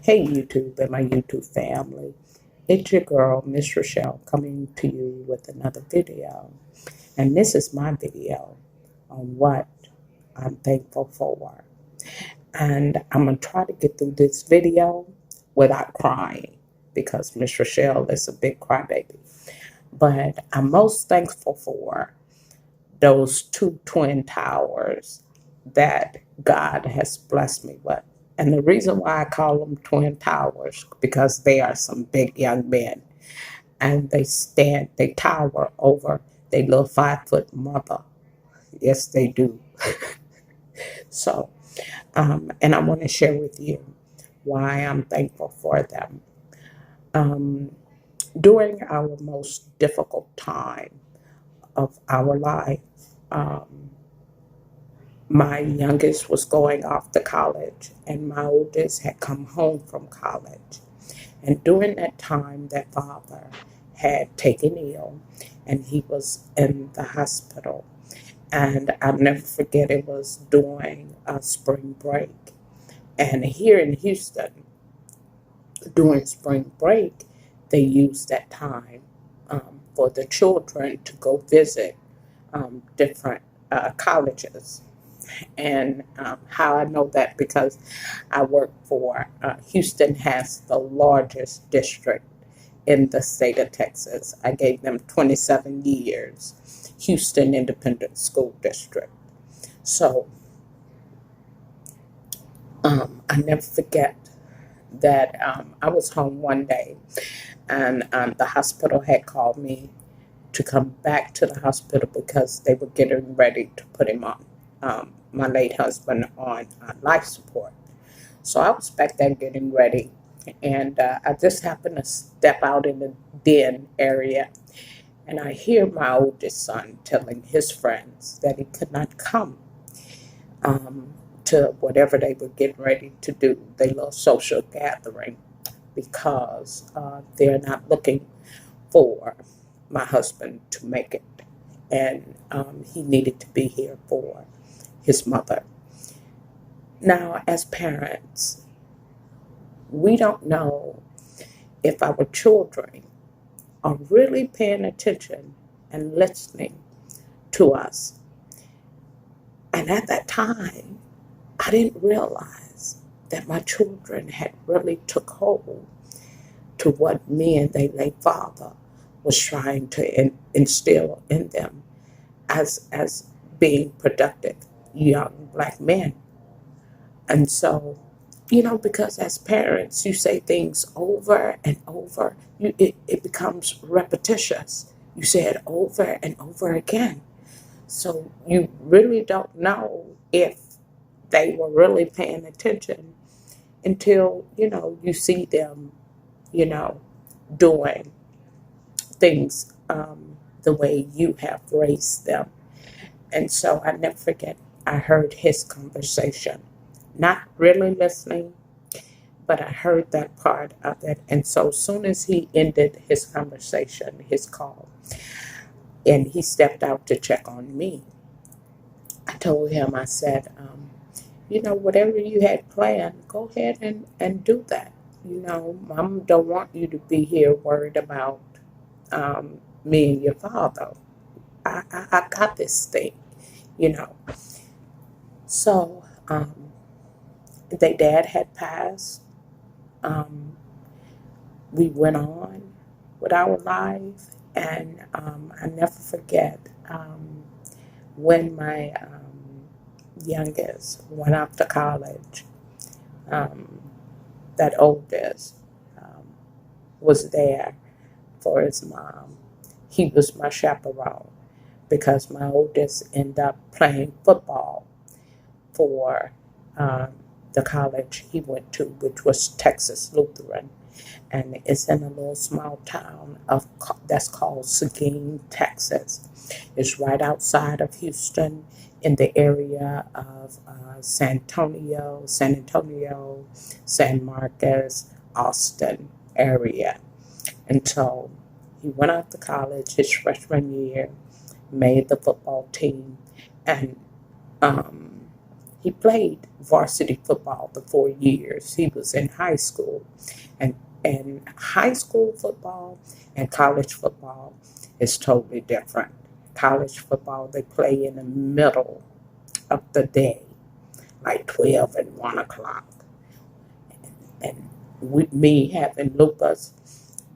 Hey YouTube and my YouTube family. It's your girl, Miss Rochelle, coming to you with another video. And this is my video on what I'm thankful for. And I'm going to try to get through this video without crying because Miss Rochelle is a big crybaby. But I'm most thankful for those two twin towers that God has blessed me with. And the reason why I call them twin towers, because they are some big young men. And they tower over their little 5-foot mother. Yes, they do. So, and I want to share with you why I'm thankful for them. Um, During our most difficult time of our life, um, my youngest was going off to college, and my oldest had come home from college. And during that time, that father had taken ill, and he was in the hospital. And I'll never forget, it was during spring break. And here in Houston, during spring break, they used that time for the children to go visit different colleges. And how I know that, because I work for Houston has the largest district in the state of Texas. I gave them 27 years, Houston Independent School District. So I never forget that I was home one day, and the hospital had called me to come back to the hospital because they were getting ready to put him on, my late husband, on life support. So I was back there getting ready, and I just happened to step out in the den area, and I hear my oldest son telling his friends that he could not come to whatever they were getting ready to do, their little social gathering, because they're not looking for my husband to make it. And he needed to be here for his mother. Now, as parents, we don't know if our children are really paying attention and listening to us. And at that time, I didn't realize that my children had really took hold to what me and their late father was trying to instill in them as being productive young black men. And so, because as parents, you say things over and over, it becomes repetitious. You say it over and over again. So you really don't know if they were really paying attention until, you see them, you know, doing things the way you have raised them. And so I never forget, I heard his conversation, not really listening, but I heard that part of it. And so as soon as he ended his conversation, his call, and he stepped out to check on me, I told him, I said, whatever you had planned, go ahead and do that. Mom don't want you to be here worried about me and your father. I got this thing, you know. So their dad had passed. Um, we went on with our life, and I never forget when my youngest went off to college. Um, that oldest was there for his mom. He was my chaperone because my oldest ended up playing football for um, the college he went to, which was Texas Lutheran, and it's in a little small town that's called Seguin, Texas. It's right outside of Houston, in the area of San Antonio, San Marcos, Austin area. And so he went off to college his freshman year, made the football team, and um, he played varsity football the 4 years he was in high school. And high school football and college football is totally different. College football, they play in the middle of the day, like 12 and 1 o'clock. And with me having lupus,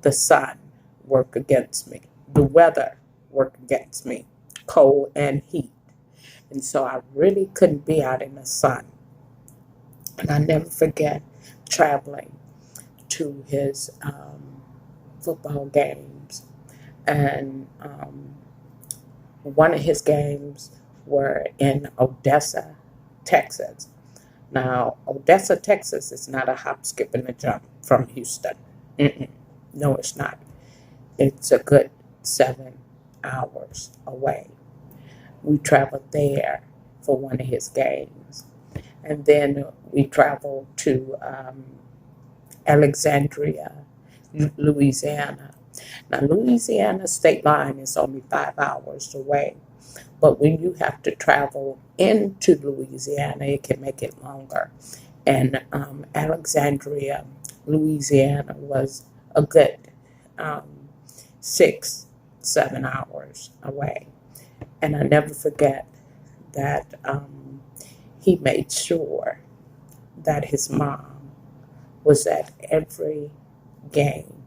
the sun worked against me. The weather worked against me, cold and heat. And so I really couldn't be out in the sun. And I never forget traveling to his football games. And one of his games were in Odessa, Texas. Now, Odessa, Texas is not a hop, skip, and a jump from Houston. Mm-mm. No, it's not. It's a good 7 hours away. We traveled there for one of his games. And then we traveled to Alexandria, Louisiana. Now, Louisiana state line is only 5 hours away. But when you have to travel into Louisiana, it can make it longer. And Alexandria, Louisiana was a good 6-7 hours away. And I never forget that he made sure that his mom was at every game.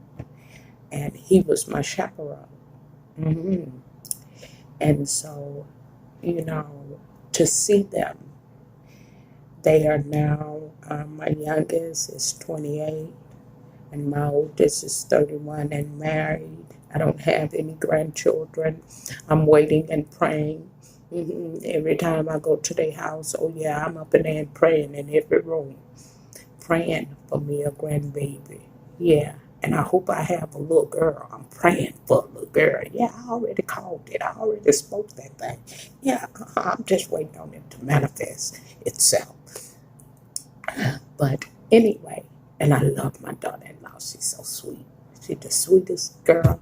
And he was my chaperone. Mm-hmm. And so, to see them, they are now, my youngest is 28, and my oldest is 31 and married. I don't have any grandchildren. I'm waiting and praying. Mm-hmm. Every time I go to their house, oh yeah, I'm up in there and praying in every room, praying for me a grandbaby. Yeah. And I hope I have a little girl. I'm praying for a little girl. Yeah, I already called it. I already spoke that thing. Yeah, I'm just waiting on it to manifest itself. But anyway, and I love my daughter-in-law. She's so sweet. She's the sweetest girl.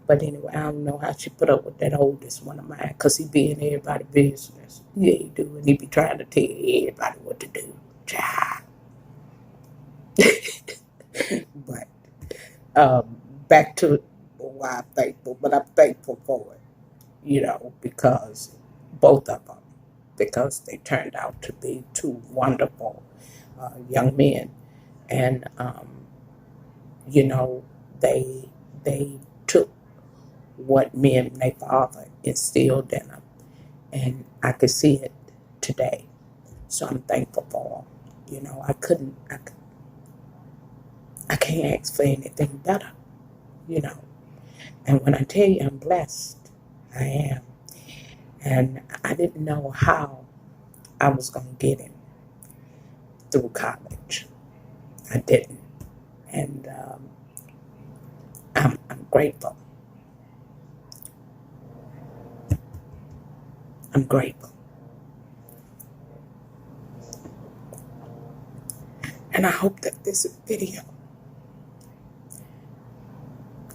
But anyway, I don't know how she put up with that oldest one of mine, because he be in everybody's business. Yeah, he do. And he be trying to tell everybody what to do. Child. But back to why I'm thankful, but I'm thankful for it, because both of them, because they turned out to be two wonderful young men, and they took what me and my father instilled in them, and I could see it today. So I'm thankful for them. I can't ask for anything better. And when I tell you I'm blessed, I am. And I didn't know how I was going to get him through college. I didn't. And I'm grateful. I'm grateful. And I hope that this video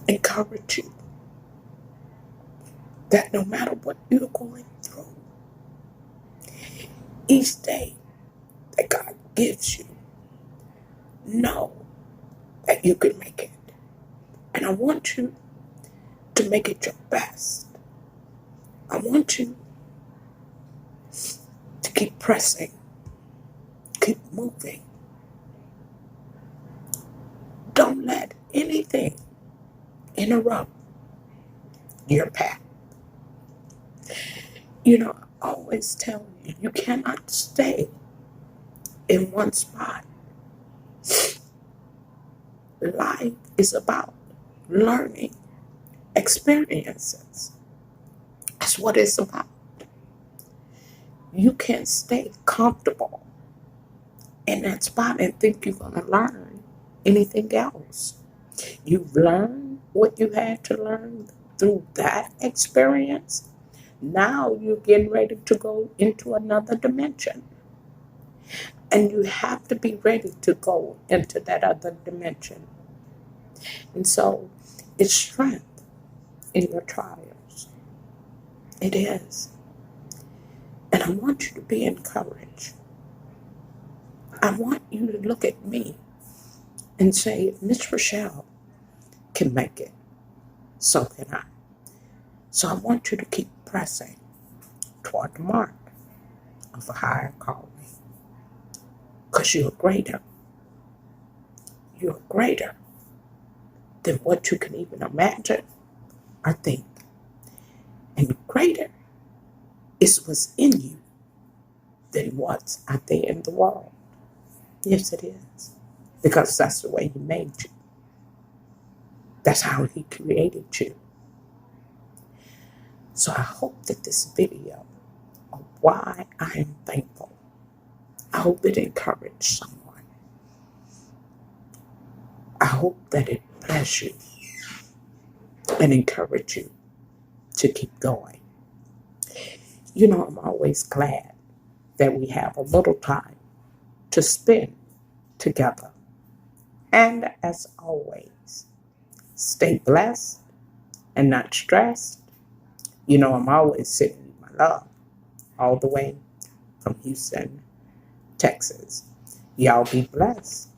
encourage you that no matter what you're going through, each day that God gives you, know that you can make it. And I want you to make it your best. I want you to keep pressing, keep moving. Don't let anything interrupt your path. I always tell you, you cannot stay in one spot. Life is about learning experiences. That's what it's about. You can't stay comfortable in that spot and think you're going to learn anything else. You've learned what you had to learn through that experience. Now you're getting ready to go into another dimension. And you have to be ready to go into that other dimension. And so it's strength in your trials. It is. And I want you to be encouraged. I want you to look at me and say, if Miss Rochelle can make it, so can I. So I want you to keep pressing toward the mark of a higher calling. Because you're greater. You're greater than what you can even imagine or think. And greater is what's in you than what's out there in the world. Yes, it is. Because that's the way He made you. That's how He created you. So I hope that this video of why I am thankful, I hope it encouraged someone. I hope that it bless you and encourage you to keep going. You know, I'm always glad that we have a little time to spend together. And as always, stay blessed and not stressed. You know, I'm always sending you my love all the way from Houston, Texas. Y'all be blessed.